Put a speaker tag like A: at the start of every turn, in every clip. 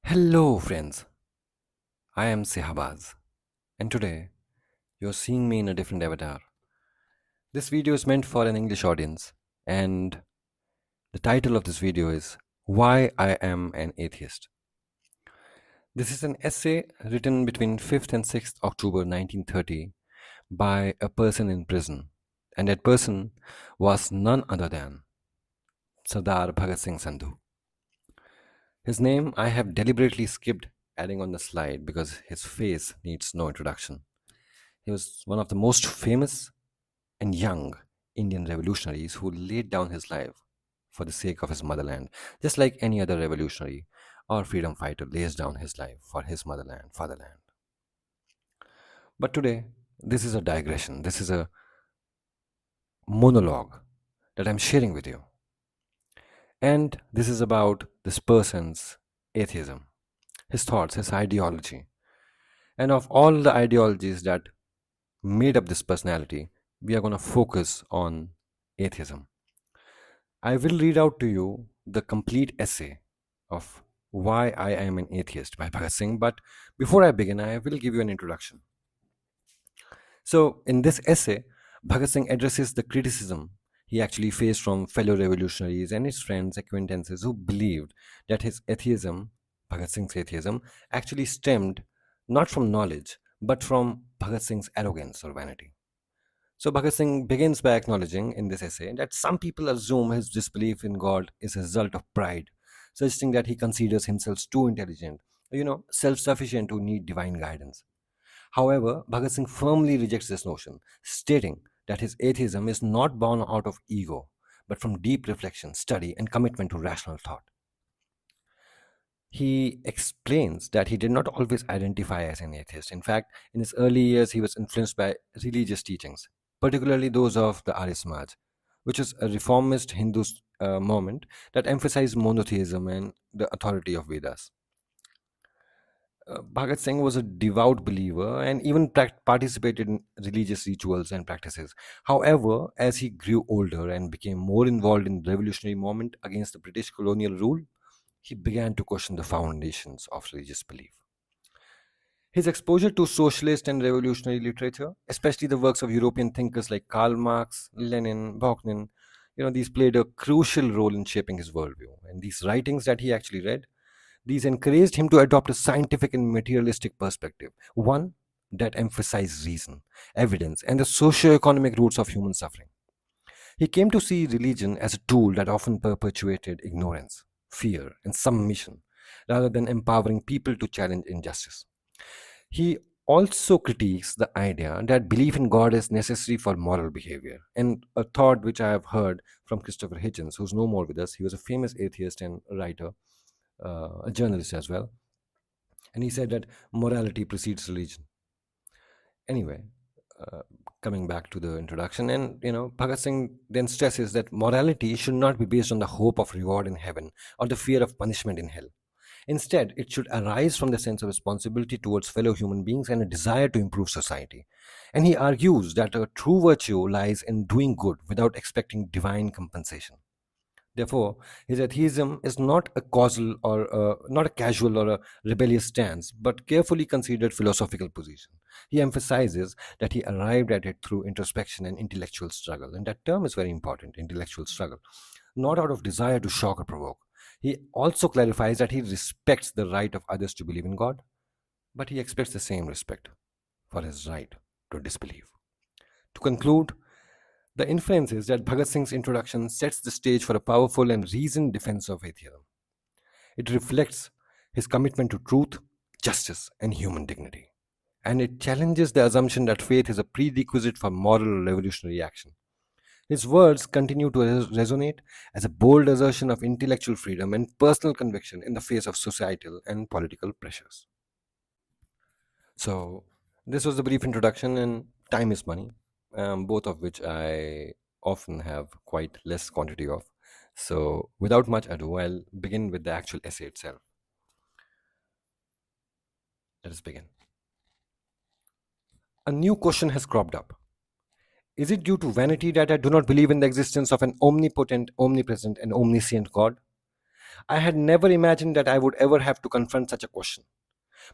A: Hello, friends. I am Sihabaz, and today you're seeing me in a different avatar. This video is meant for an English audience, and the title of this video is Why I Am an Atheist. This is an essay written between 5th and 6th October 1930 by a person in prison, and that person was none other than Sardar Bhagat Singh Sandhu. His name I have deliberately skipped adding on the slide because his face needs no introduction. He was one of the most famous and young Indian revolutionaries who laid down his life for the sake of his motherland, just like any other revolutionary or freedom fighter lays down his life for his motherland, fatherland. But today, this is a digression, this is a monologue that I'm sharing with you. And this is about this person's atheism, his thoughts, his ideology. And of all the ideologies that made up this personality, we are going to focus on atheism. I will read out to you the complete essay of Why I Am an Atheist by Bhagat Singh, but before I begin, I will give you an introduction. So, in this essay, Bhagat Singh addresses the criticism he actually faced from fellow revolutionaries and his friends, acquaintances who believed that his atheism, Bhagat Singh's atheism, actually stemmed not from knowledge but from Bhagat Singh's arrogance or vanity. So Bhagat Singh begins by acknowledging in this essay that some people assume his disbelief in God is a result of pride, suggesting that he considers himself too intelligent, self-sufficient to need divine guidance. However, Bhagat Singh firmly rejects this notion, stating that his atheism is not born out of ego, but from deep reflection, study, and commitment to rational thought. He explains that he did not always identify as an atheist. In fact, in his early years, he was influenced by religious teachings, particularly those of the Arya Samaj, which is a reformist Hindu movement that emphasized monotheism and the authority of Vedas. Bhagat Singh was a devout believer and even participated in religious rituals and practices. However, as he grew older and became more involved in the revolutionary movement against the British colonial rule, he began to question the foundations of religious belief. His exposure to socialist and revolutionary literature, especially the works of European thinkers like Karl Marx, Lenin, Bakunin, these played a crucial role in shaping his worldview. And these writings that he actually read, these encouraged him to adopt a scientific and materialistic perspective, one that emphasized reason, evidence, and the socio-economic roots of human suffering. He came to see religion as a tool that often perpetuated ignorance, fear, and submission, rather than empowering people to challenge injustice. He also critiques the idea that belief in God is necessary for moral behavior, and a thought which I have heard from Christopher Hitchens, who's no more with us. He was a famous atheist and writer, a journalist as well, and he said that morality precedes religion. Anyway, uh, coming back to the introduction, and Bhagat Singh then stresses that morality should not be based on the hope of reward in heaven or the fear of punishment in hell. Instead, it should arise from the sense of responsibility towards fellow human beings and a desire to improve society. And he argues that a true virtue lies in doing good without expecting divine compensation. Therefore, his atheism is not a causal or not a casual or a rebellious stance, but carefully considered philosophical position. He emphasizes that he arrived at it through introspection and intellectual struggle, and that term is very important: intellectual struggle, not out of desire to shock or provoke. He also clarifies that he respects the right of others to believe in God, but he expects the same respect for his right to disbelieve. To conclude, the inference is that Bhagat Singh's introduction sets the stage for a powerful and reasoned defense of atheism. It reflects his commitment to truth, justice, and human dignity. And it challenges the assumption that faith is a prerequisite for moral or revolutionary action. His words continue to resonate as a bold assertion of intellectual freedom and personal conviction in the face of societal and political pressures. So, this was the brief introduction, and time is money, both of which I often have quite less quantity of. So, without much ado, I'll begin with the actual essay itself. Let us begin. A new question has cropped up. Is it due to vanity that I do not believe in the existence of an omnipotent, omnipresent, and omniscient God? I had never imagined that I would ever have to confront such a question.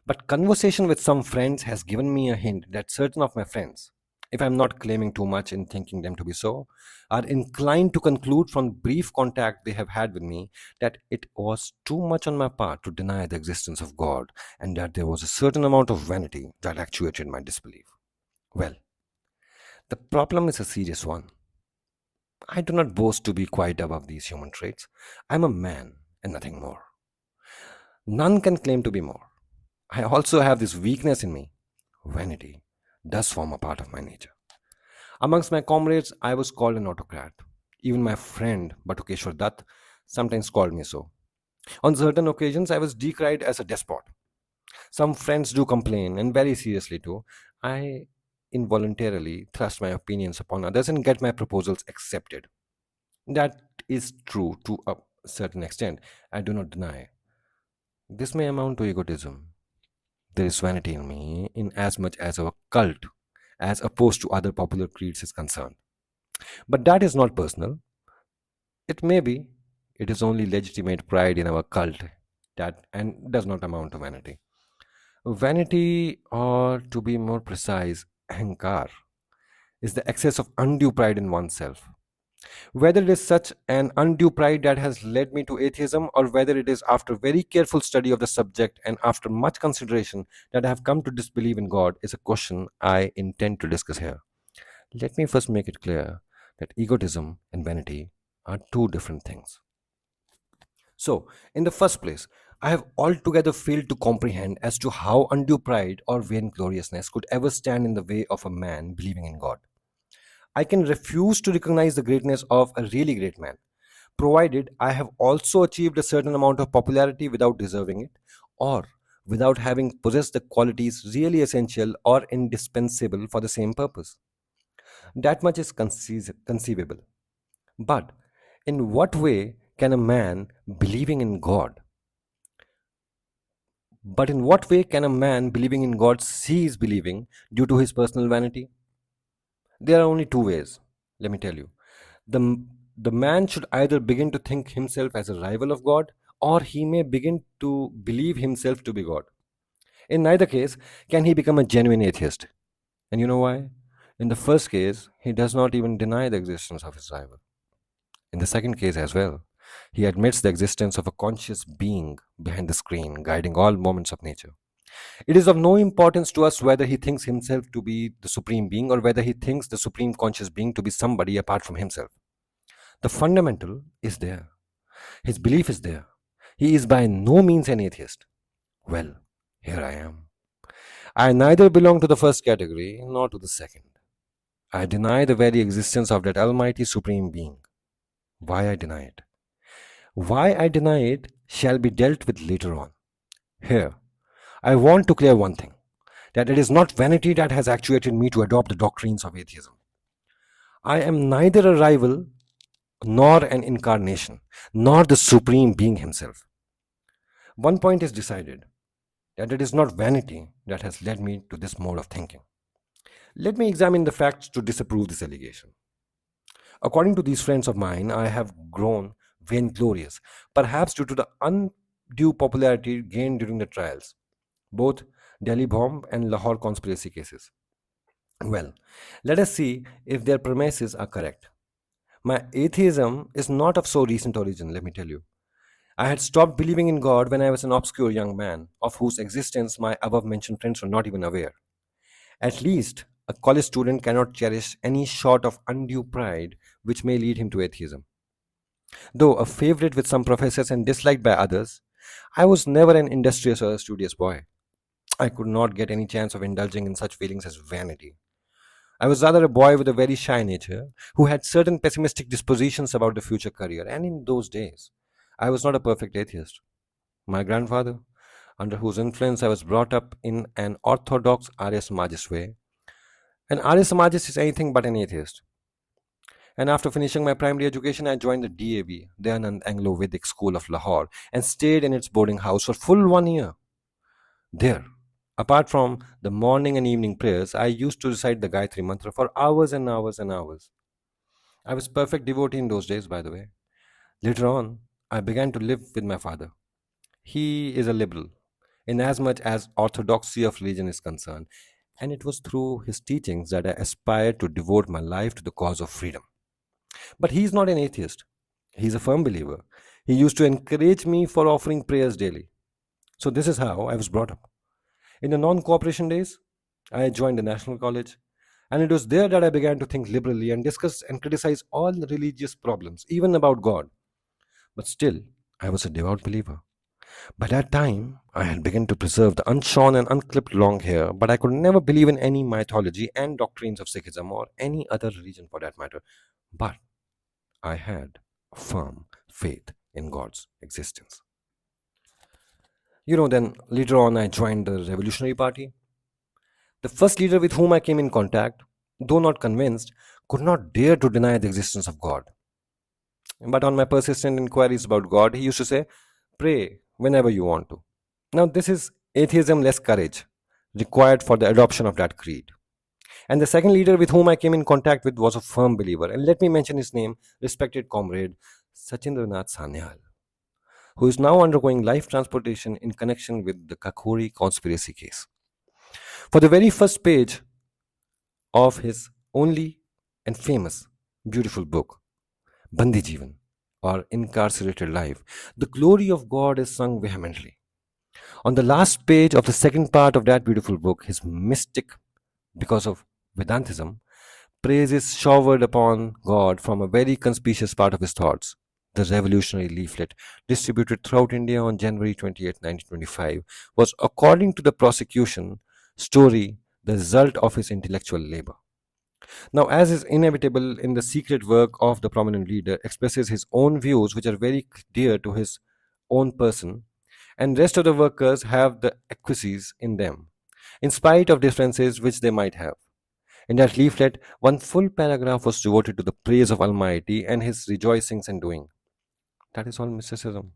A: But conversation with some friends has given me a hint that certain of my friends, if I'm not claiming too much in thinking them to be so, are inclined to conclude from brief contact they have had with me that it was too much on my part to deny the existence of God and that there was a certain amount of vanity that actuated my disbelief. Well, the problem is a serious one. I do not boast to be quite above these human traits. I'm a man and nothing more. None can claim to be more. I also have this weakness in me. Vanity does form a part of my nature. Amongst my comrades, I was called an autocrat. Even my friend Batukeshwar Dutt sometimes called me so. On certain occasions, I was decried as a despot. Some friends do complain, and very seriously too. I involuntarily thrust my opinions upon others and get my proposals accepted. That is true to a certain extent. I do not deny. This may amount to egotism. There is vanity in me in as much as our cult, as opposed to other popular creeds, is concerned. But that is not personal. It may be. It is only legitimate pride in our cult that and does not amount to vanity. Vanity, or to be more precise, ahankar, is the excess of undue pride in oneself. Whether it is such an undue pride that has led me to atheism, or whether it is after very careful study of the subject and after much consideration that I have come to disbelieve in God, is a question I intend to discuss here. Let me first make it clear that egotism and vanity are two different things. So, in the first place, I have altogether failed to comprehend as to how undue pride or vaingloriousness could ever stand in the way of a man believing in God. I can refuse to recognize the greatness of a really great man, provided I have also achieved a certain amount of popularity without deserving it, or without having possessed the qualities really essential or indispensable for the same purpose. That much is conceivable. But in what way can a man believing in God, but in what way can a man believing in God cease believing due to his personal vanity? There are only two ways, let me tell you. The, the man should either begin to think himself as a rival of God, or he may begin to believe himself to be God. In neither case can he become a genuine atheist. And you know why? In the first case, he does not even deny the existence of his rival. In the second case as well, he admits the existence of a conscious being behind the screen, guiding all moments of nature. It is of no importance to us whether he thinks himself to be the supreme being or whether he thinks the supreme conscious being to be somebody apart from himself. The fundamental is there. His belief is there. He is by no means an atheist. Well, here I am. I neither belong to the first category nor to the second. I deny the very existence of that almighty supreme being. Why I deny it? Why I deny it shall be dealt with later on. Here, I want to clear one thing, that it is not vanity that has actuated me to adopt the doctrines of atheism. I am neither a rival nor an incarnation, nor the supreme being himself. One point is decided, that it is not vanity that has led me to this mode of thinking. Let me examine the facts to disapprove this allegation. According to these friends of mine, I have grown vainglorious, perhaps due to the undue popularity gained during the trials, both Delhi bomb and Lahore conspiracy cases. Well, let us see if their premises are correct. My atheism is not of so recent origin, let me tell you. I had stopped believing in God when I was an obscure young man, of whose existence my above mentioned friends were not even aware. At least, a college student cannot cherish any sort of undue pride which may lead him to atheism. Though a favorite with some professors and disliked by others, I was never an industrious or a studious boy. I could not get any chance of indulging in such feelings as vanity. I was rather a boy with a very shy nature, who had certain pessimistic dispositions about the future career, and in those days, I was not a perfect atheist. My grandfather, under whose influence I was brought up in an orthodox Arya Samajist way, an Arya Samajist is anything but an atheist. And after finishing my primary education, I joined the DAV, the Anand Anglo Vedic School of Lahore, and stayed in its boarding house for full 1 year. There, apart from the morning and evening prayers, I used to recite the Gayatri Mantra for hours and hours and hours. I was perfect devotee in those days, by the way. Later on, I began to live with my father. He is a liberal, in as much as orthodoxy of religion is concerned, and it was through his teachings that I aspired to devote my life to the cause of freedom. But he is not an atheist. He is a firm believer. He used to encourage me for offering prayers daily. So this is how I was brought up. In the non-cooperation days, I joined the National College, and it was there that I began to think liberally and discuss and criticize all religious problems, even about God. But still, I was a devout believer. By that time, I had begun to preserve the unshorn and unclipped long hair, but I could never believe in any mythology and doctrines of Sikhism or any other religion for that matter. But I had a firm faith in God's existence. Then later on, I joined the Revolutionary Party. The first leader with whom I came in contact, though not convinced, could not dare to deny the existence of God. But on my persistent inquiries about God, he used to say, pray whenever you want to. Now, this is atheism less courage required for the adoption of that creed. And the second leader with whom I came in contact with was a firm believer. And let me mention his name, respected comrade Sachindranath Sanyal, who is now undergoing life transportation in connection with the Kakori conspiracy case. For the very first page of his only and famous beautiful book, Bandi Jeevan, or Incarcerated Life, the glory of God is sung vehemently. On the last page of the second part of that beautiful book, his mystic, because of Vedantism, praise is showered upon God from a very conspicuous part of his thoughts. The revolutionary leaflet distributed throughout India on January 28, 1925, was, according to the prosecution story, the result of his intellectual labor. Now, as is inevitable in the secret work of the prominent leader, expresses his own views which are very dear to his own person, and rest of the workers have the acquiesces in them, in spite of differences which they might have. In that leaflet, one full paragraph was devoted to the praise of Almighty and his rejoicings and doing. That is all mysticism.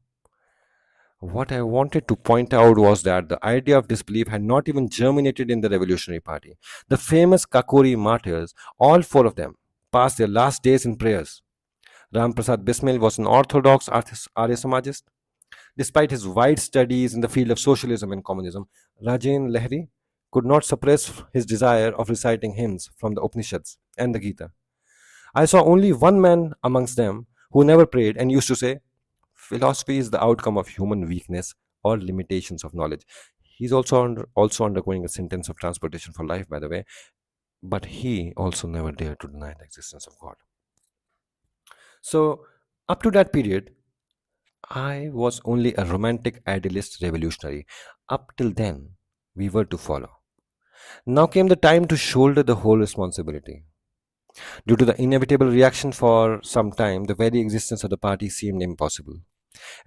A: What I wanted to point out was that the idea of disbelief had not even germinated in the Revolutionary Party. The famous Kakori martyrs, all four of them, passed their last days in prayers. Ram Prasad Bismil was an orthodox Arya Samajist. Despite his wide studies in the field of socialism and communism, Rajen Lahiri could not suppress his desire of reciting hymns from the Upanishads and the Gita. I saw only one man amongst them who never prayed and used to say, philosophy is the outcome of human weakness or limitations of knowledge. He's also undergoing a sentence of transportation for life, by the way, but he also never dared to deny the existence of God. So, up to that period, I was only a romantic idealist revolutionary. Up till then, we were to follow. Now came the time to shoulder the whole responsibility. Due to the inevitable reaction for some time, the very existence of the party seemed impossible.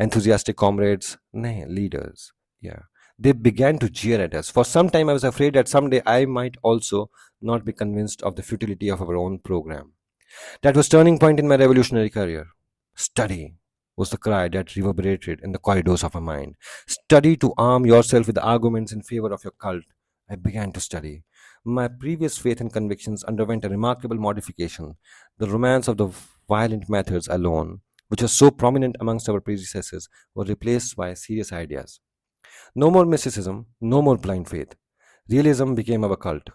A: Enthusiastic comrades, nay, leaders, yeah, they began to jeer at us. For some time, I was afraid that someday I might also not be convinced of the futility of our own program. That was turning point in my revolutionary career. Study was the cry that reverberated in the corridors of my mind. Study to arm yourself with the arguments in favor of your cult. I began to study. My previous faith and convictions underwent a remarkable modification. The romance of the violent methods alone, which was so prominent amongst our predecessors, were replaced by serious ideas. No more mysticism, no more blind faith. Realism became our cult.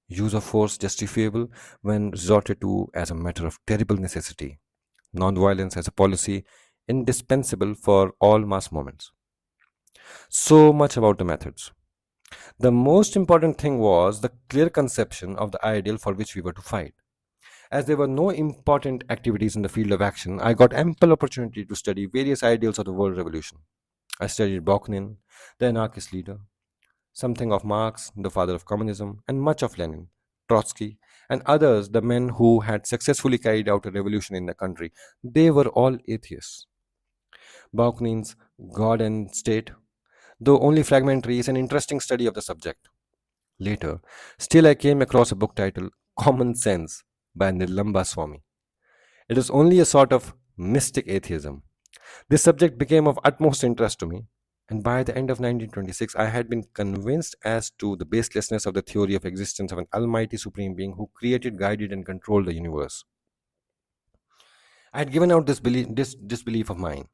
A: Use of force justifiable when resorted to as a matter of terrible necessity. Nonviolence as a policy indispensable for all mass movements. So much about the methods. The most important thing was the clear conception of the ideal for which we were to fight. As there were no important activities in the field of action, I got ample opportunity to study various ideals of the world revolution. I studied Bakunin, the anarchist leader, something of Marx, the father of communism, and much of Lenin, Trotsky, and others, the men who had successfully carried out a revolution in the country. They were all atheists. Bakunin's God and State, though only fragmentary, is an interesting study of the subject. Later, still I came across a book titled Common Sense by Nirlamba Swami. It is only a sort of mystic atheism. This subject became of utmost interest to me, and by the end of 1926, I had been convinced as to the baselessness of the theory of existence of an almighty supreme being who created, guided, and controlled the universe. I had given out this disbelief of mine.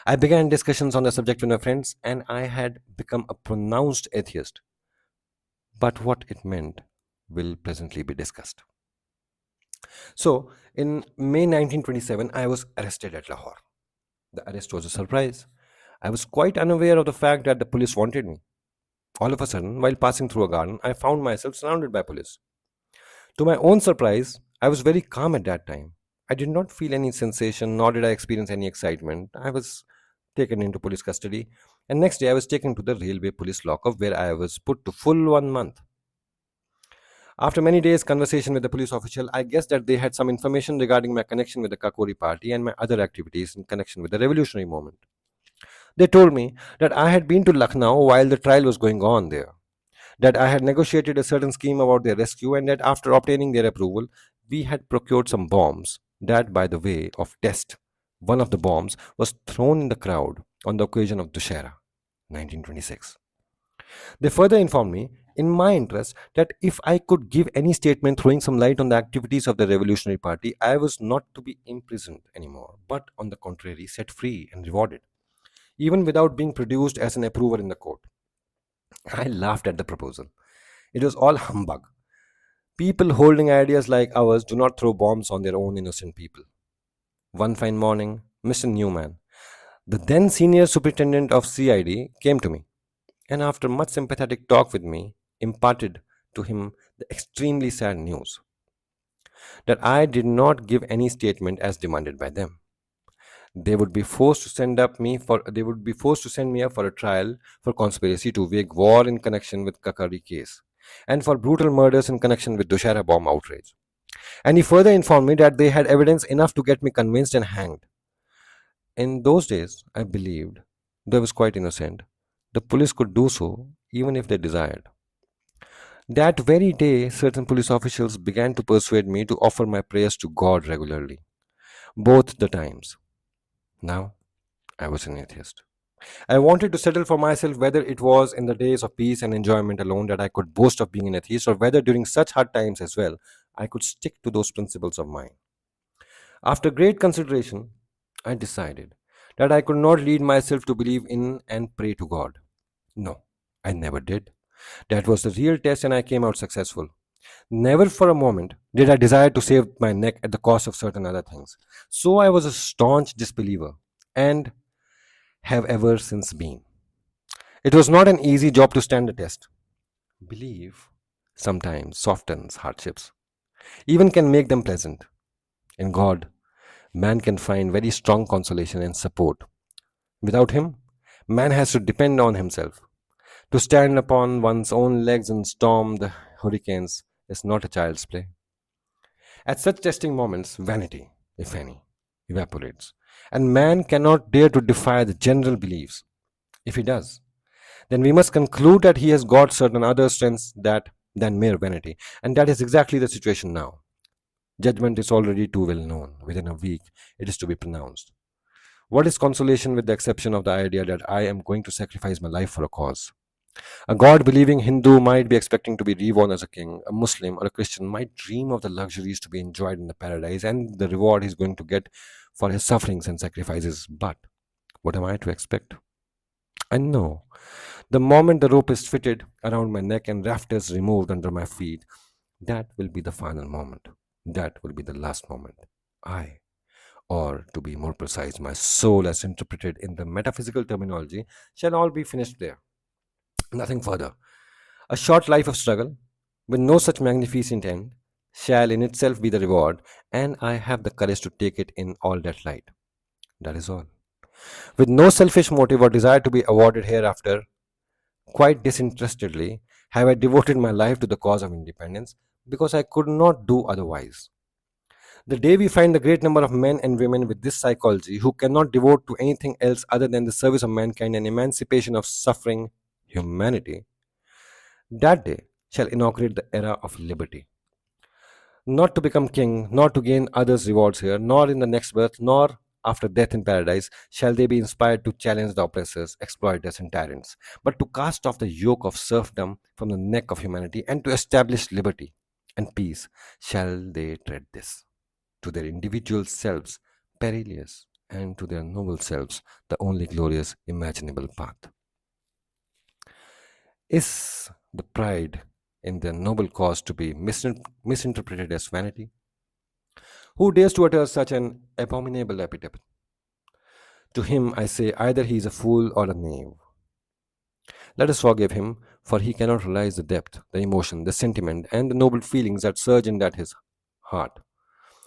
A: I began discussions on the subject with my friends, and I had become a pronounced atheist. But what it meant will presently be discussed. So, in May 1927, I was arrested at Lahore. The arrest was a surprise. I was quite unaware of the fact that the police wanted me. All of a sudden, while passing through a garden, I found myself surrounded by police. To my own surprise, I was very calm at that time. I did not feel any sensation, nor did I experience any excitement. I was taken into police custody, and next day I was taken to the railway police lockup where I was put to full 1 month. After many days' conversation with the police official, I guessed that they had some information regarding my connection with the Kakori party and my other activities in connection with the revolutionary movement. They told me that I had been to Lucknow while the trial was going on there, that I had negotiated a certain scheme about their rescue, and that after obtaining their approval, we had procured some bombs. That, by the way of test, one of the bombs was thrown in the crowd on the occasion of Dussehra, 1926. They further informed me, in my interest, that if I could give any statement throwing some light on the activities of the Revolutionary Party, I was not to be imprisoned anymore, but on the contrary, set free and rewarded, even without being produced as an approver in the court. I laughed at the proposal. It was all humbug. People holding ideas like ours do not throw bombs on their own innocent people. One fine morning, Mr. Newman, the then senior superintendent of CID, came to me and, after much sympathetic talk with me, imparted to him the extremely sad news that I did not give any statement as demanded by them. They would be forced to send me up for a trial for conspiracy to wage war in connection with Kakari case and for brutal murders in connection with Dushara bomb outrage. And he further informed me that they had evidence enough to get me convinced and hanged. In those days, I believed, though I was quite innocent, the police could do so even if they desired. That very day, certain police officials began to persuade me to offer my prayers to God regularly, both the times. Now, I was an atheist. I wanted to settle for myself whether it was in the days of peace and enjoyment alone that I could boast of being an atheist, or whether during such hard times as well I could stick to those principles of mine. After great consideration, I decided that I could not lead myself to believe in and pray to God. No, I never did. That was the real test, and I came out successful. Never for a moment did I desire to save my neck at the cost of certain other things. So I was a staunch disbeliever and have ever since been. It was not an easy job to stand the test. Belief sometimes softens hardships, even can make them pleasant. In God, man can find very strong consolation and support. Without Him, man has to depend on himself. To stand upon one's own legs and storm the hurricanes is not a child's play. At such testing moments, vanity, if any, evaporates, and man cannot dare to defy the general beliefs. If he does, then we must conclude that he has got certain other strengths than mere vanity, and that is exactly the situation now. Judgment is already too well known. Within a week, it is to be pronounced. What is consolation with the exception of the idea that I am going to sacrifice my life for a cause? A God believing Hindu might be expecting to be reborn as a king. A Muslim or a Christian might dream of the luxuries to be enjoyed in the paradise and the reward he's going to get for his sufferings and sacrifices. But what am I to expect? I know the moment the rope is fitted around my neck and rafters removed under my feet, that will be the final moment. That will be the last moment. I, or to be more precise, my soul, as interpreted in the metaphysical terminology, shall all be finished there. Nothing further. A short life of struggle, with no such magnificent end, shall in itself be the reward, and I have the courage to take it in all that light. That is all. With no selfish motive or desire to be awarded hereafter, quite disinterestedly, have I devoted my life to the cause of independence, because I could not do otherwise. The day we find the great number of men and women with this psychology who cannot devote to anything else other than the service of mankind and emancipation of suffering humanity, that day shall inaugurate the era of liberty. Not to become king, nor to gain others' rewards here, nor in the next birth, nor after death in paradise, shall they be inspired to challenge the oppressors, exploiters, and tyrants, but to cast off the yoke of serfdom from the neck of humanity and to establish liberty and peace shall they tread this, to their individual selves, perilous, and to their noble selves the only glorious imaginable path. Is the pride in their noble cause to be misinterpreted as vanity? Who dares to utter such an abominable epithet? To him I say either he is a fool or a knave. Let us forgive him, for he cannot realize the depth, the emotion, the sentiment, and the noble feelings that surge in that his heart.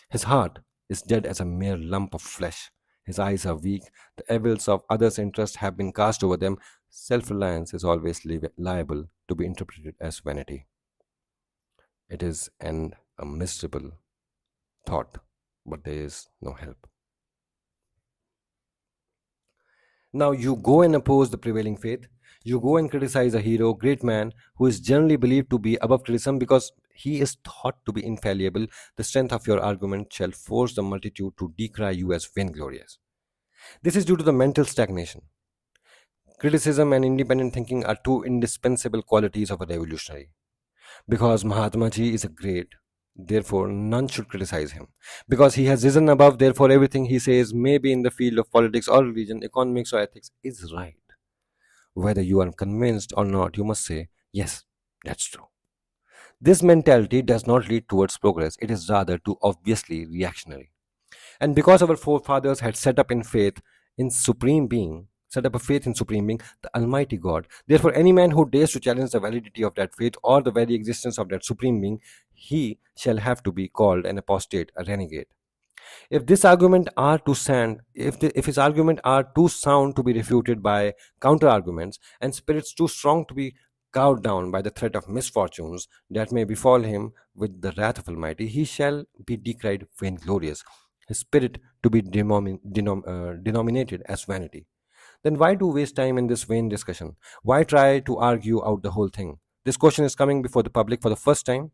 A: His heart is dead as a mere lump of flesh. His eyes are weak. The evils of others' interest have been cast over them. Self reliance is always liable to be interpreted as vanity. It is a miserable thought, but there is no help. Now you go and oppose the prevailing faith. You go and criticize a hero, great man, who is generally believed to be above criticism because he is thought to be infallible. The strength of your argument shall force the multitude to decry you as vainglorious. This is due to the mental stagnation. Criticism and independent thinking are two indispensable qualities of a revolutionary. Because Mahatma Ji is a great, therefore none should criticize him. Because he has risen above, therefore everything he says, maybe in the field of politics or religion, economics or ethics, is right. Whether you are convinced or not, you must say, yes, that's true. This mentality does not lead towards progress, it is rather too obviously reactionary. And because our forefathers had set up a faith in Supreme Being, the Almighty God, therefore any man who dares to challenge the validity of that faith or the very existence of that Supreme Being, he shall have to be called an apostate, a renegade. If this argument are too sound, if his argument are too sound to be refuted by counter arguments, and spirits too strong to be cowed down by the threat of misfortunes that may befall him with the wrath of Almighty, he shall be decried vainglorious, his spirit to be denominated as vanity. Then why do waste time in this vain discussion? Why try to argue out the whole thing? This question is coming before the public for the first time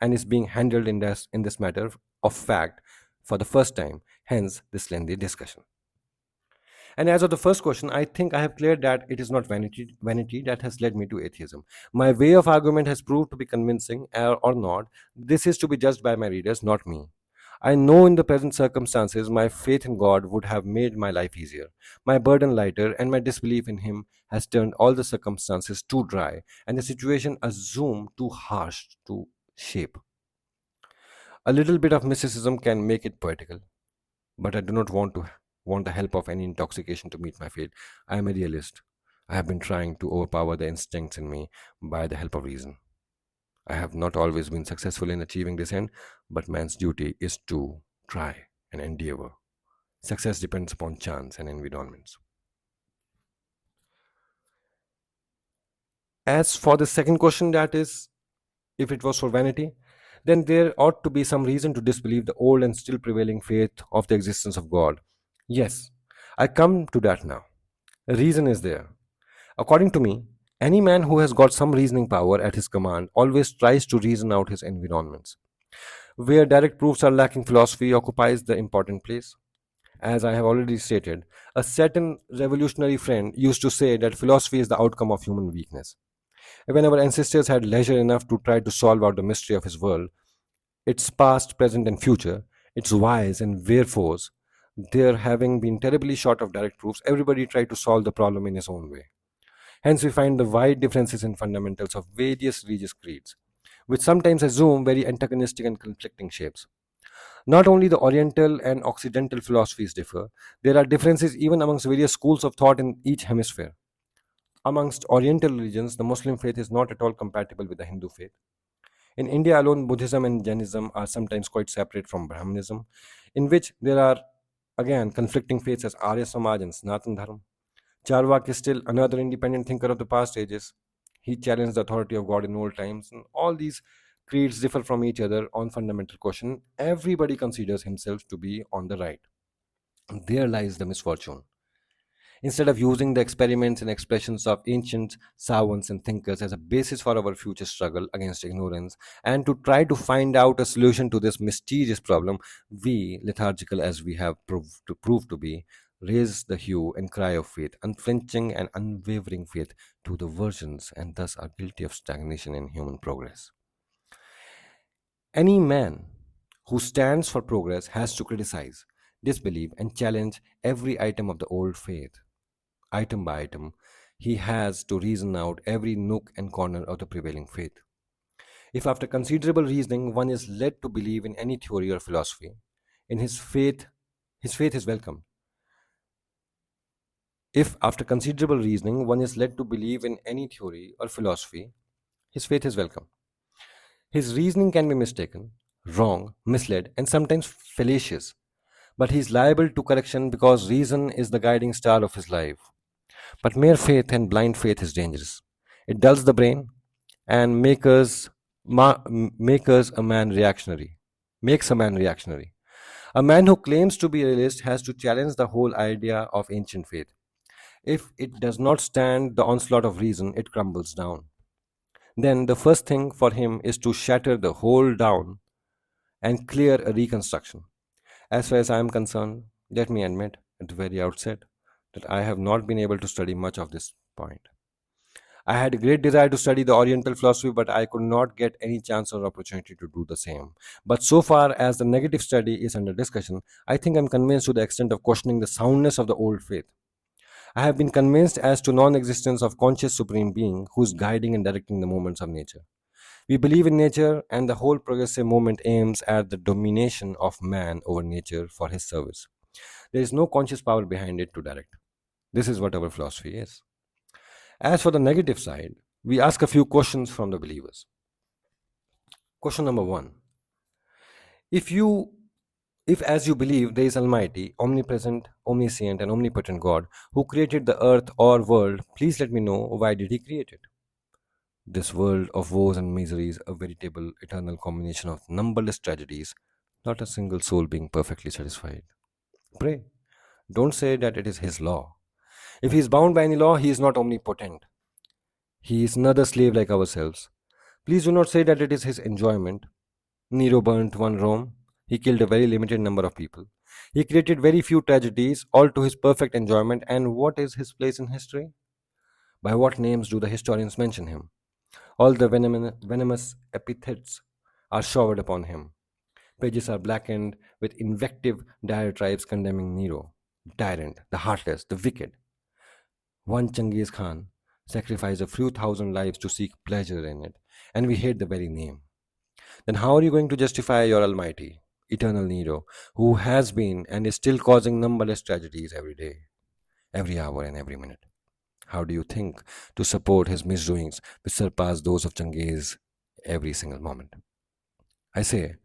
A: and is being handled in this matter of fact for the first time, hence this lengthy discussion. And as of the first question, I think I have cleared that it is not vanity that has led me to atheism. My way of argument has proved to be convincing or not. This is to be judged by my readers, not me. I know in the present circumstances my faith in God would have made my life easier, my burden lighter, and my disbelief in Him has turned all the circumstances too dry and the situation assumed too harsh to shape. A little bit of mysticism can make it poetical, but I do not want the help of any intoxication to meet my fate. I am a realist. I have been trying to overpower the instincts in me by the help of reason. I have not always been successful in achieving this end, but man's duty is to try and endeavor. Success depends upon chance and environments. As for the second question, that is, if it was for vanity, then there ought to be some reason to disbelieve the old and still prevailing faith of the existence of God. Yes, I come to that now. A reason is there. According to me, any man who has got some reasoning power at his command always tries to reason out his environments. Where direct proofs are lacking, philosophy occupies the important place. As I have already stated, a certain revolutionary friend used to say that philosophy is the outcome of human weakness. When our ancestors had leisure enough to try to solve out the mystery of his world, its past, present, and future, its whys and wherefores, there having been terribly short of direct proofs, everybody tried to solve the problem in his own way. Hence, we find the wide differences in fundamentals of various religious creeds, which sometimes assume very antagonistic and conflicting shapes. Not only the Oriental and Occidental philosophies differ, there are differences even amongst various schools of thought in each hemisphere. Amongst Oriental religions, the Muslim faith is not at all compatible with the Hindu faith. In India alone, Buddhism and Jainism are sometimes quite separate from Brahmanism, in which there are again conflicting faiths as Arya Samaj and Sanatan Dharma. Charvak is still another independent thinker of the past ages. He challenged the authority of God in old times, and all these creeds differ from each other on fundamental question. Everybody considers himself to be on the right. There lies the misfortune. Instead of using the experiments and expressions of ancient savants and thinkers as a basis for our future struggle against ignorance, and to try to find out a solution to this mysterious problem, we, lethargical as we have proved to be, raise the hue and cry of faith, unflinching and unwavering faith to the virgins, and thus are guilty of stagnation in human progress. Any man who stands for progress has to criticize. disbelieve, and challenge every item of the old faith. Item by item, he has to reason out every nook and corner of the prevailing faith. If after considerable reasoning one is led to believe in any theory or philosophy, in his faith is welcome. If after considerable reasoning one is led to believe in any theory or philosophy, his faith is welcome. His reasoning can be mistaken, wrong, misled, and sometimes fallacious, but he is liable to correction because reason is the guiding star of his life. But mere faith and blind faith is dangerous. It dulls the brain and makes a man reactionary. Makes a man reactionary. A man who claims to be a realist has to challenge the whole idea of ancient faith. If it does not stand the onslaught of reason, it crumbles down. Then the first thing for him is to shatter the whole down and clear a reconstruction. As far as I am concerned, let me admit at the very outset that I have not been able to study much of this point. I had a great desire to study the Oriental philosophy, but I could not get any chance or opportunity to do the same. But so far as the negative study is under discussion, I think I'm convinced to the extent of questioning the soundness of the old faith. I have been convinced as to non-existence of conscious supreme being who is guiding and directing the movements of nature. We believe in nature, and the whole progressive movement aims at the domination of man over nature for his service. There is no conscious power behind it to direct. This is what our philosophy is. As for the negative side, we ask a few questions from the believers. Question number one: If you if as you believe there is Almighty, omnipresent, omniscient, and omnipotent God who created the earth or world, please let me know why did he create it? This world of woes and miseries, a veritable eternal combination of numberless tragedies, not a single soul being perfectly satisfied. Pray. Don't say that it is his law. If he is bound by any law, he is not omnipotent. He is another slave like ourselves. Please do not say that it is his enjoyment. Nero burnt one Rome. He killed a very limited number of people. He created very few tragedies, all to his perfect enjoyment. And what is his place in history? By what names do the historians mention him? All the venomous epithets are showered upon him. Pages are blackened with invective diatribes condemning Nero, the tyrant, the heartless, the wicked. One Genghis Khan sacrificed a few thousand lives to seek pleasure in it, and we hate the very name. Then how are you going to justify your almighty, eternal Nero, who has been and is still causing numberless tragedies every day, every hour, and every minute? How do you think to support his misdoings which surpass those of Genghis every single moment? I say,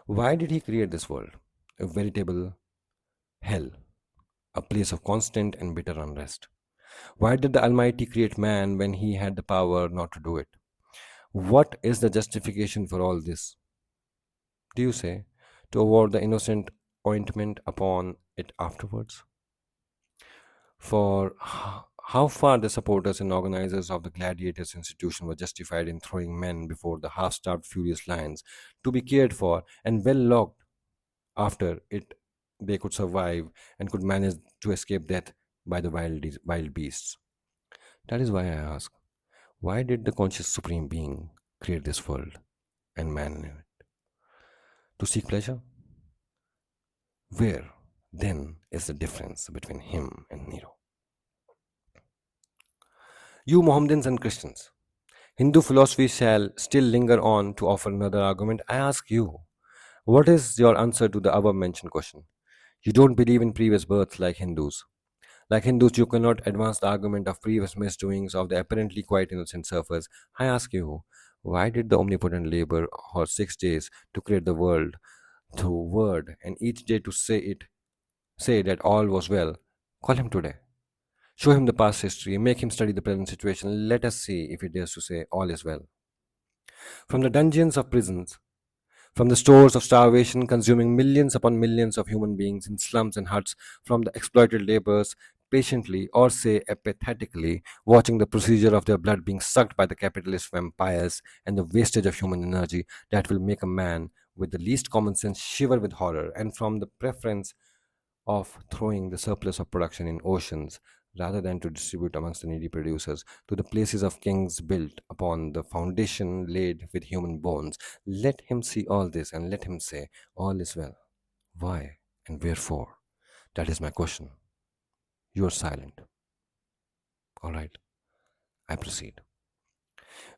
A: why did he create this world? A veritable hell, a place of constant and bitter unrest. Why did the Almighty create man when he had the power not to do it? What is the justification for all this? Do you say, to award the innocent ointment upon it afterwards? For how far the supporters and organizers of the Gladiators Institution were justified in throwing men before the half starved furious lions to be cared for and well locked after it they could survive and could manage to escape death by the wild beasts. That is why I ask, why did the conscious supreme being create this world and man in it? To seek pleasure? Where then is the difference between him and Nero? You Mohammedans and Christians, Hindu philosophy shall still linger on to offer another argument. I ask you, what is your answer to the above mentioned question? You don't believe in previous births like Hindus. Like Hindus, you cannot advance the argument of previous misdoings of the apparently quite innocent surfers. I ask you, why did the omnipotent labor for 6 days to create the world through word and each day to say that all was well? Call him today. Show him the past history, make him study the present situation. Let us see if he dares to say all is well. From the dungeons of prisons, from the stores of starvation consuming millions upon millions of human beings in slums and huts, from the exploited laborers patiently or say apathetically watching the procedure of their blood being sucked by the capitalist vampires and the wastage of human energy that will make a man with the least common sense shiver with horror, and from the preference of throwing the surplus of production in oceans rather than to distribute amongst the needy producers to the places of kings built upon the foundation laid with human bones. Let him see all this and let him say, all is well. Why? and wherefore? That is my question. You are silent. All right, I proceed.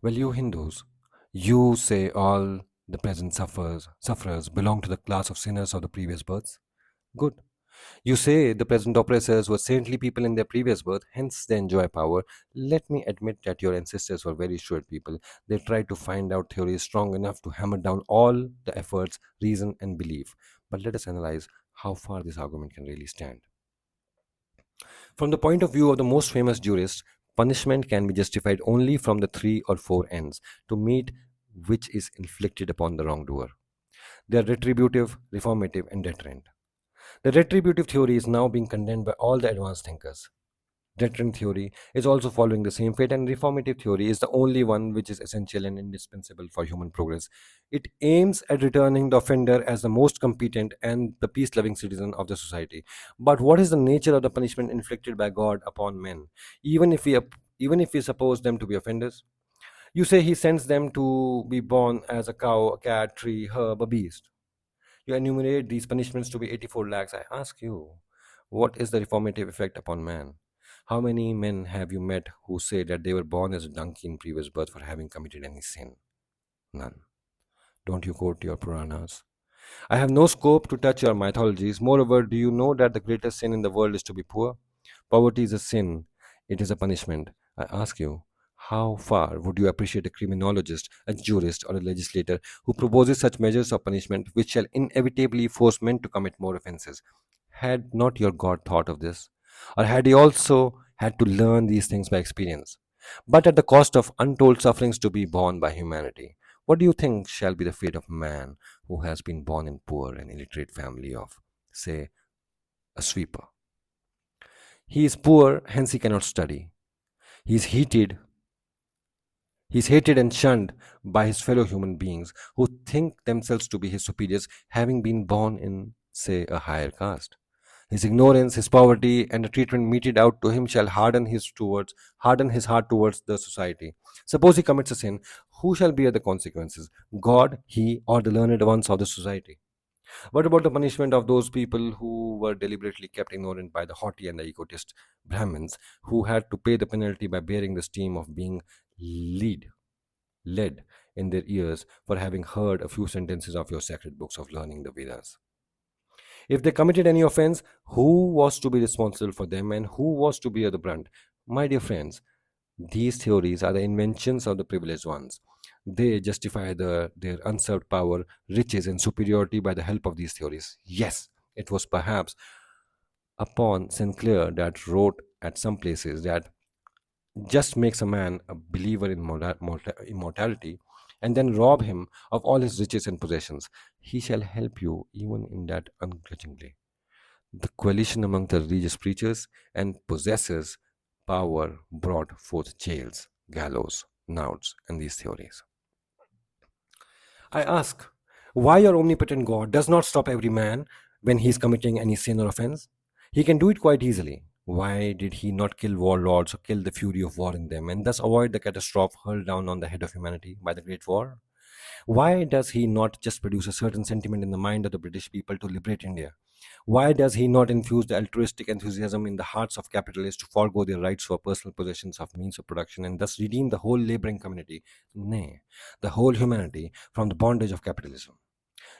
A: Well, you Hindus, you say all the present sufferers belong to the class of sinners of the previous births. Good. You say the present oppressors were saintly people in their previous birth, hence they enjoy power. Let me admit that your ancestors were very shrewd people. They tried to find out theories strong enough to hammer down all the efforts, reason, and belief. But let us analyze how far this argument can really stand. From the point of view of the most famous jurists, punishment can be justified only from the three or four ends to meet which is inflicted upon the wrongdoer. They are retributive, reformative, and deterrent. The retributive theory is now being condemned by all the advanced thinkers. Deterrent theory is also following the same fate, and reformative theory is the only one which is essential and indispensable for human progress. It aims at returning the offender as the most competent and the peace loving citizen of the society. But what is the nature of the punishment inflicted by God upon men, even if we suppose them to be offenders? You say he sends them to be born as a cow, a cat, tree, herb, a beast. You enumerate these punishments to be 84 lakhs. I ask you, what is the reformative effect upon man? How many men have you met who say that they were born as a donkey in previous birth for having committed any sin? None. Don't you quote your Puranas? I have no scope to touch your mythologies. Moreover, do you know that the greatest sin in the world is to be poor? Poverty is a sin, it is a punishment. I ask you, how far would you appreciate a criminologist, a jurist, or a legislator who proposes such measures of punishment which shall inevitably force men to commit more offenses? Had not your God thought of this? Or had he also had to learn these things by experience, but at the cost of untold sufferings to be borne by humanity? What do you think shall be the fate of man who has been born in poor and illiterate family of, say, a sweeper? He is poor, hence he cannot study. He is heated, he is hated and shunned by his fellow human beings who think themselves to be his superiors, having been born in, say, a higher caste. His ignorance, his poverty, and the treatment meted out to him shall harden his heart towards the society. Suppose he commits a sin, who shall bear the consequences? God, he, or the learned ones of the society? What about the punishment of those people who were deliberately kept ignorant by the haughty and the egotist Brahmins, who had to pay the penalty by bearing the steam of being lead, led in their ears for having heard a few sentences of your sacred books of learning the Vedas? If they committed any offense, who was to be responsible for them and who was to bear the brunt? My dear friends, these theories are the inventions of the privileged ones. They justify their unserved power, riches, and superiority by the help of these theories. Yes, it was perhaps upon Sinclair that wrote at some places that just makes a man a believer in immortality and then rob him of all his riches and possessions. He shall help you even in that ungrudgingly. The coalition among the religious preachers and possessors power brought forth jails, gallows, knouts, and these theories. I ask, why your omnipotent God does not stop every man when he is committing any sin or offense? He can do it quite easily. Why did he not kill warlords or kill the fury of war in them and thus avoid the catastrophe hurled down on the head of humanity by the Great War? Why does he not just produce a certain sentiment in the mind of the British people to liberate India? Why does he not infuse the altruistic enthusiasm in the hearts of capitalists to forego their rights for personal possessions of means of production and thus redeem the whole laboring community, nay, the whole humanity, from the bondage of capitalism?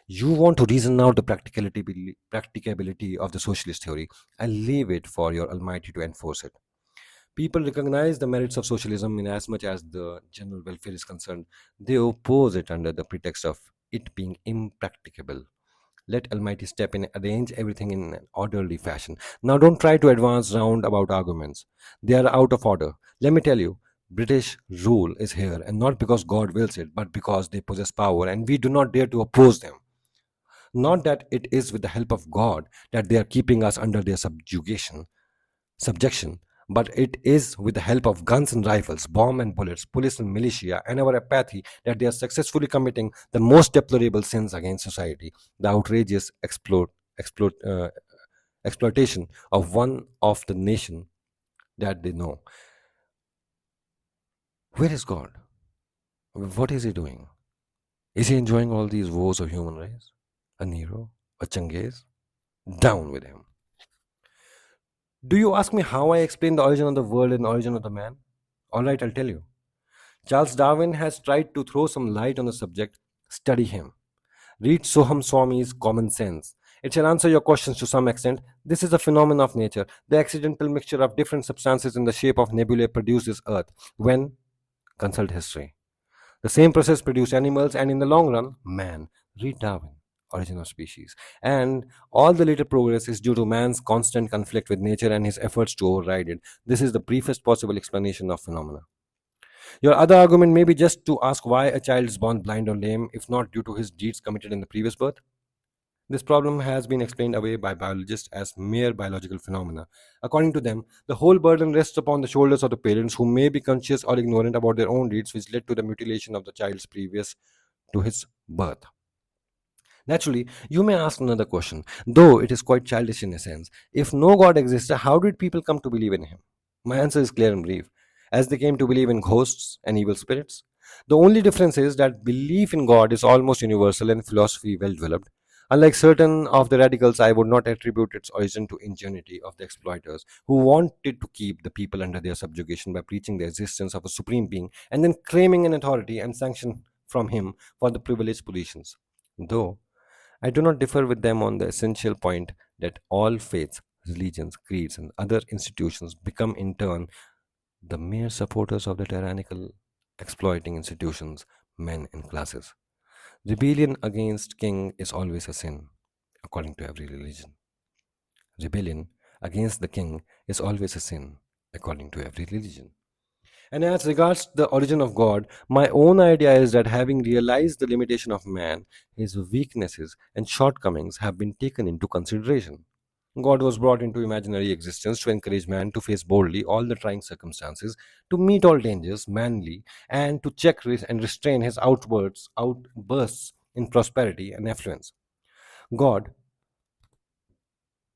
A: You want to reason out the practicability of the socialist theory. I leave it for your Almighty to enforce it. People recognize the merits of socialism in as much as the general welfare is concerned. They oppose it under the pretext of it being impracticable. Let Almighty step in and arrange everything in an orderly fashion. Now, don't try to advance roundabout arguments. They are out of order. Let me tell you, British rule is here, and not because God wills it, but because they possess power, and we do not dare to oppose them. Not that it is with the help of God that they are keeping us under their subjection, but it is with the help of guns and rifles, bomb and bullets, police and militia, and our apathy that they are successfully committing the most deplorable sins against society, the outrageous exploit, exploitation of one of the nation that they know. Where is God? What is he doing? Is he enjoying all these woes of human race? A Nero? A Changes? Down with him. Do you ask me how I explain the origin of the world and the origin of the man? All right, I'll tell you. Charles Darwin has tried to throw some light on the subject. Study him. Read Soham Swami's Common Sense. It shall answer your questions to some extent. This is a phenomenon of nature. The accidental mixture of different substances in the shape of nebulae produces Earth. When? Consult history. The same process produced animals and in the long run, man. Read Darwin, Origin of Species. And all the later progress is due to man's constant conflict with nature and his efforts to override it. This is the briefest possible explanation of phenomena. Your other argument may be just to ask why a child is born blind or lame, if not due to his deeds committed in the previous birth. This problem has been explained away by biologists as mere biological phenomena. According to them, the whole burden rests upon the shoulders of the parents who may be conscious or ignorant about their own deeds, which led to the mutilation of the child's previous to his birth. Naturally, you may ask another question, though it is quite childish in a sense. If no God existed, how did people come to believe in him? My answer is clear and brief. As they came to believe in ghosts and evil spirits. The only difference is that belief in God is almost universal and philosophy well developed. Unlike certain of the radicals, I would not attribute its origin to ingenuity of the exploiters who wanted to keep the people under their subjugation by preaching the existence of a supreme being and then claiming an authority and sanction from him for the privileged positions. Though I do not differ with them on the essential point that all faiths, religions, creeds, and other institutions become in turn the mere supporters of the tyrannical, exploiting institutions, men, and classes. Rebellion against king is always a sin, according to every religion. Rebellion against the king is always a sin, according to every religion. And as regards the origin of God, my own idea is that having realized the limitation of man, his weaknesses and shortcomings have been taken into consideration. God was brought into imaginary existence to encourage man to face boldly all the trying circumstances, to meet all dangers manly, and to check and restrain his outbursts in prosperity and affluence. God,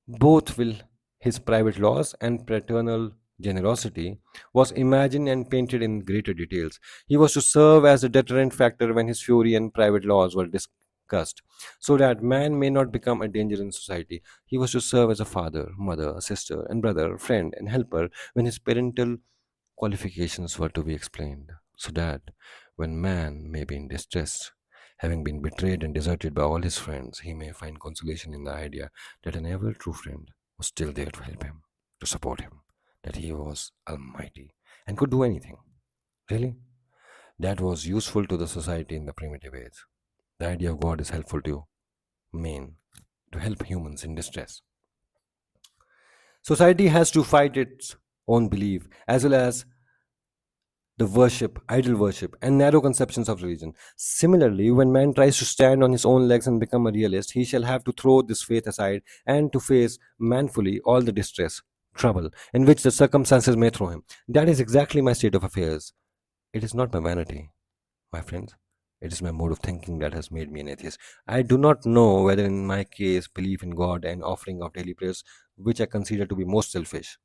A: both will his private laws and paternal generosity, was imagined and painted in greater details. He was to serve as a deterrent factor when his fury and private laws were discussed, so that man may not become a danger in society. He was to serve as a father, mother, sister, and brother, friend, and helper when his parental qualifications were to be explained, so that when man may be in distress, having been betrayed and deserted by all his friends, he may find consolation in the idea that an ever true friend was still there to help him, to support him, that he was almighty and could do anything. Really? That was useful to the society in the primitive age. The idea of God is helpful to men, to help humans in distress. Society has to fight its own belief as well as the worship, idol worship, and narrow conceptions of religion. Similarly, when man tries to stand on his own legs and become a realist, he shall have to throw this faith aside and to face manfully all the distress, trouble, in which the circumstances may throw him. That is exactly my state of affairs. It is not my vanity, my friends. It is my mode of thinking that has made me an atheist. I do not know whether, in my case, belief in God and offering of daily prayers, which I consider to be most selfish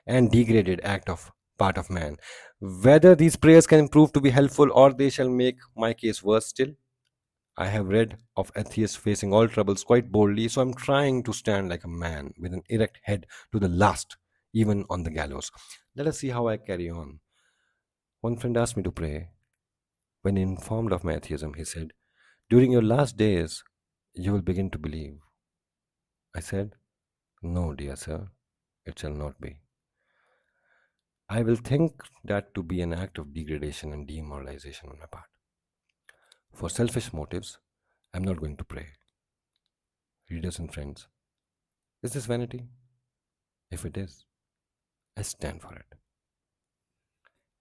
A: and degraded act of part of man. Whether these prayers can prove to be helpful or they shall make my case worse still. I have read of atheists facing all troubles quite boldly, so I'm trying to stand like a man with an erect head to the last, even on the gallows. Let us see how I carry on. One friend asked me to pray. When informed of my atheism, he said, "During your last days, you will begin to believe." I said, "No, dear sir, it shall not be. I will think that to be an act of degradation and demoralization on my part. For selfish motives, I'm not going to pray." Readers and friends, is this vanity? If it is, I stand for it.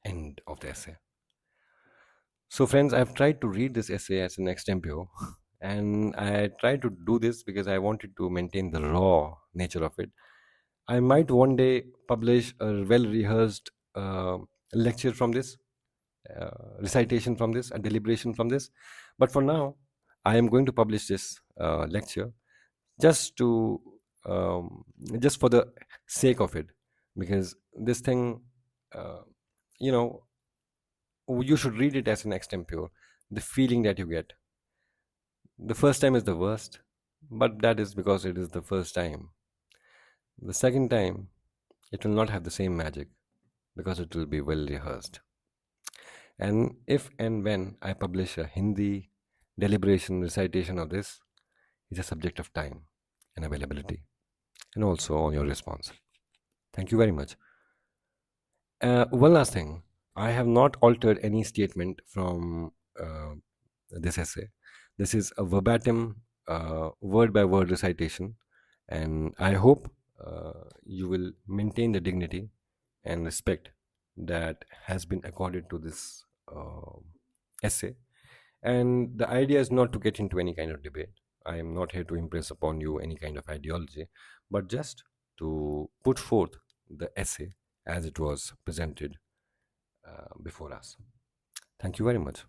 A: End of the essay. So, friends, I've tried to read this essay as an extempore, and I tried to do this because I wanted to maintain the raw nature of it. I might one day publish a well rehearsed lecture from this, recitation from this, a deliberation from this. But for now, I am going to publish this lecture just to just for the sake of it, because this thing, uh, you know, you should read it as an extempore. The feeling that you get the first time is the worst. but that is because it is the first time. The second time, it will not have the same magic because it will be well rehearsed. And if and when I publish a Hindi deliberation recitation of this, it's a subject of time and availability, and also on your response. Thank you very much. One last thing, I have not altered any statement from this essay. This is a verbatim, word by word recitation, and I hope you will maintain the dignity and respect that has been accorded to this essay. And the idea is not to get into any kind of debate. I am not here to impress upon you any kind of ideology, but just to put forth the essay as it was presented before us. Thank you very much.